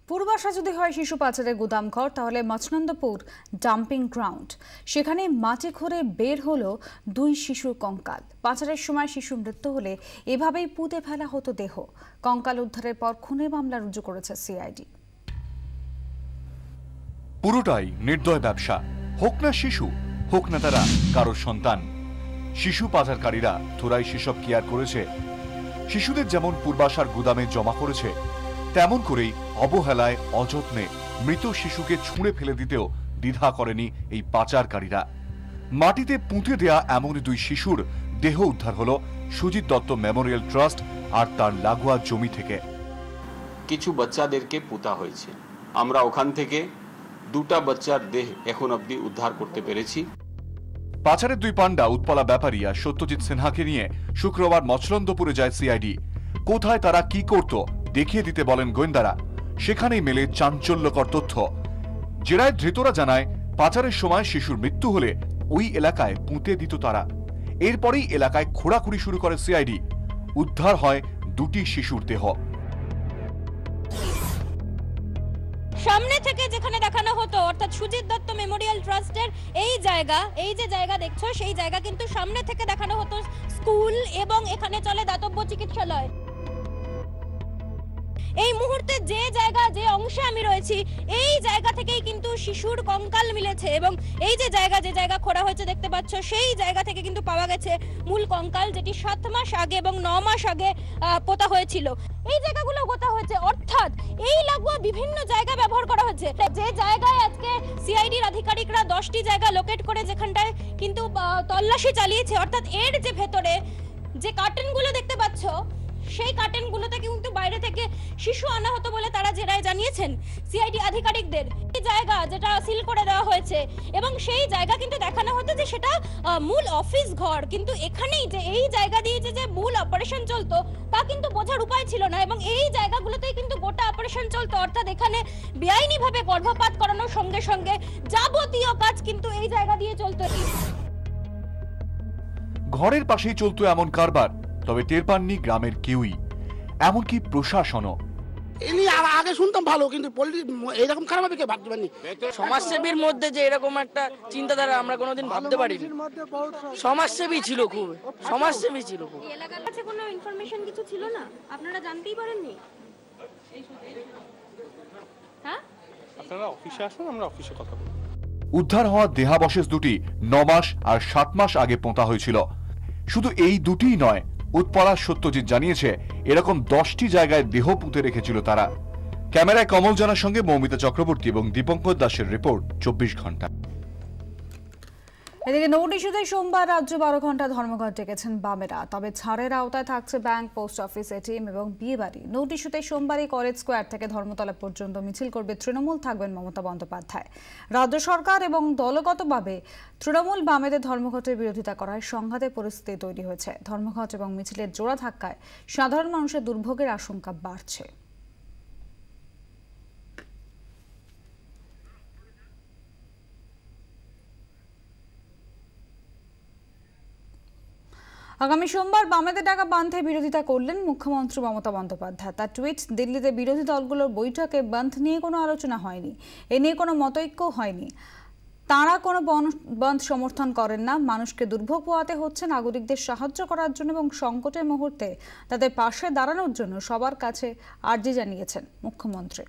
পূর্বাশা যদি হয় শিশু পাচারের গুদামঘর, তাহলে মচনন্দপুর ডাম্পিং গ্রাউন্ড। সেখানে মাটি খুঁড়ে বের হলো 2 শিশুর কঙ্কাল। পাচারের সময় শিশু মৃত্যু হলে এভাবেই পুঁতে ফেলা হতো দেহ। কঙ্কাল উদ্ধারের পর খুনের মামলা রুজু করেছে সিআইডি। পুরোটাই নির্দয় ব্যবসা, হোক না শিশু, হোক না তারা কারোর সন্তান। শিশু পাচারকারীরা থোড়াই সেসব কেয়ার করেছে। শিশুদের যেমন পূর্বাশার গুদামে জমা করেছে, তেমন করেই অবহেলায় অযত্নে মৃত শিশুকে ছুঁড়ে ফেলে দিতেও দ্বিধা করেনি এই পাচারকারীরা। মাটিতে পুঁতে দেয়া এমন 2 শিশুর দেহ উদ্ধার হলো সুজিত দত্ত মেমোরিয়াল ট্রাস্ট আর তার লাগোয়া জমি থেকে। কিছু বাচ্চাদেরকে পুঁতা হয়েছে। আমরা ওখান থেকে 2টা বাচ্চার দেহ এখন অবধি উদ্ধার করতে পেরেছি। পাচারের 2 পান্ডা উৎপলা ব্যাপারী আর সত্যজিৎ সিনহাকে নিয়ে শুক্রবার মচলন্দপুরে যায় সিআইডি। কোথায় তারা কি করত দেখিয়ে দিতে বলেন গোয়েন্দারা। সেখানেই মেলে চাঞ্চল্যকর তথ্য। জেরায় ধৃতরা জানায়, পাচারের সময় শিশুর মৃত্যু হলে ওই এলাকায় পুঁতে দিত তারা। এরপরেই এলাকায় খোঁড়াখুড়ি শুরু করে সিআইডি। উদ্ধার হয় 2টি শিশুর দেহ। সামনে থেকে যেখানে দেখানো হতো, অর্থাৎ সুজিত দত্ত মেমোরিয়াল ট্রাস্টের এই যে জায়গা দেখছো, সেই জায়গা কিন্তু সামনে থেকে দেখানো হতো স্কুল এবং এখানে চলে দাতব্য চিকিৎসালয়। এই মুহূর্তে যে অংশে আমি রয়েছি, এই জায়গা থেকেই কিন্তু শিশুর কঙ্কাল মিলেছে এবং এই যে জায়গা খোঁড়া হয়েছে দেখতে পাচ্ছ, সেই জায়গা থেকে কিন্তু পাওয়া গেছে মূল কঙ্কাল, যেটি 7 মাস আগে এবং 9 মাস আগে পোতা হয়েছিল। এই জায়গাগুলো গোতা হয়েছে, অর্থাৎ এই লাগোয়া বিভিন্ন জায়গা ব্যবহার করা হচ্ছে। যে জায়গায় আজকে সিআইডির আধিকারিকরা 10টি জায়গা লোকেট করে যেখানটায় কিন্তু তল্লাশি চালিয়েছে, অর্থাৎ এর যে ভেতরে যে কার্টেনগুলো দেখতে পাচ্ছ, সেই কার্টেনগুলোতে কিন্তু বাইরে থেকে শিশু আনা হতো বলে তারা জেরায় জানিয়েছেন সিআইডি আধিকারিকদের। এই জায়গা যেটা সিল করে দেওয়া হয়েছে এবং সেই জায়গা কিন্তু দেখানো হতো যে সেটা মূল অফিস ঘর, কিন্তু এখানেই যে এই জায়গা দিয়ে যে মূল অপারেশন চলতো তা কিন্তু বোঝার উপায় ছিল না এবং এই জায়গাগুলোতেই কিন্তু গোটা অপারেশন চলতো। অর্থাৎ এখানে বেআইনিভাবে গর্ভপাত করানোর সঙ্গে সঙ্গে যাবতীয় কাজ কিন্তু এই জায়গা দিয়ে চলতো। ঘরের পাশেই চলতো এমন কারবার, তবে টের পাননি গ্রামের কেউই, এমনকি প্রশাসনও। আগে শুনতাম ভালো, কিন্তু এরকম খারাপ হবে কে ভাবতে পারিনি। সমাজসেবীর মধ্যে যে এরকম একটা চিন্তাধারা আমরা কোনোদিন ভাবতে পারিনি। সমাজসেবী ছিল, খুব সমাজসেবী ছিল। এলাকার কাছে কোনো ইনফরমেশন কিছু ছিল না, আপনারা জানতেই পারেননি? হ্যাঁ, আপনারা অফিসে আসুন, আমরা অফিসে কথা বলব। উদ্ধার হওয়া দেহাবশেষ 2টি 9 মাস আর 7 মাস আগে পোঁতা হয়েছিল। শুধু এই 2টিই নয়, উৎপলা সত্যজিৎ জানিয়েছে এরকম 10টি জায়গায় দেহ পুঁতে রেখেছিল তারা। ক্যামেরায় কমল জানার সঙ্গে মৌমিতা চক্রবর্তী এবং দীপঙ্কর দাসের রিপোর্ট 24 ঘন্টা। এদিকে নোট ইস্যুতে সোমবার রাজ্য 12 ঘন্টা ধর্মঘট ডেকেছেন বামেরা। তবে ছাড়ের আওতায় থাকছে ব্যাংক, পোস্ট অফিস, এটিএম এবং বিয়েবাড়ি। নোট ইস্যুতে সোমবারই কলেজ স্কোয়ার থেকে ধর্মতলা পর্যন্ত মিছিল করবে তৃণমূল, থাকবেন মমতা বন্দ্যোপাধ্যায়। রাজ্য সরকার এবং দলগতভাবে তৃণমূল বামেদের ধর্মঘটের বিরোধিতা করায় সংঘাতের পরিস্থিতি তৈরি হয়েছে। ধর্মঘট এবং মিছিলের জোড়া ধাক্কায় সাধারণ মানুষের দুর্ভোগের আশঙ্কা বাড়ছে। আগামী সোমবার বামেদের ডাকা বন্ধে বিরোধিতা করলেন মুখ্যমন্ত্রী মমতা বন্দ্যোপাধ্যায়। তার টুইট, দিল্লিতে বিরোধী দলগুলোর বৈঠকে বন্ধ নিয়ে কোনো আলোচনা হয়নি, এ নিয়ে কোনো মতৈক্য হয়নি। তাঁরা কোনো বন্ধ সমর্থন করেন না। মানুষকে দুর্ভোগ পোহাতে হচ্ছে নাগরিকদের সাহায্য করার জন্য এবং সংকটের মুহূর্তে তাদের পাশে দাঁড়ানোর জন্য সবার কাছে আর্জি জানিয়েছেন মুখ্যমন্ত্রী।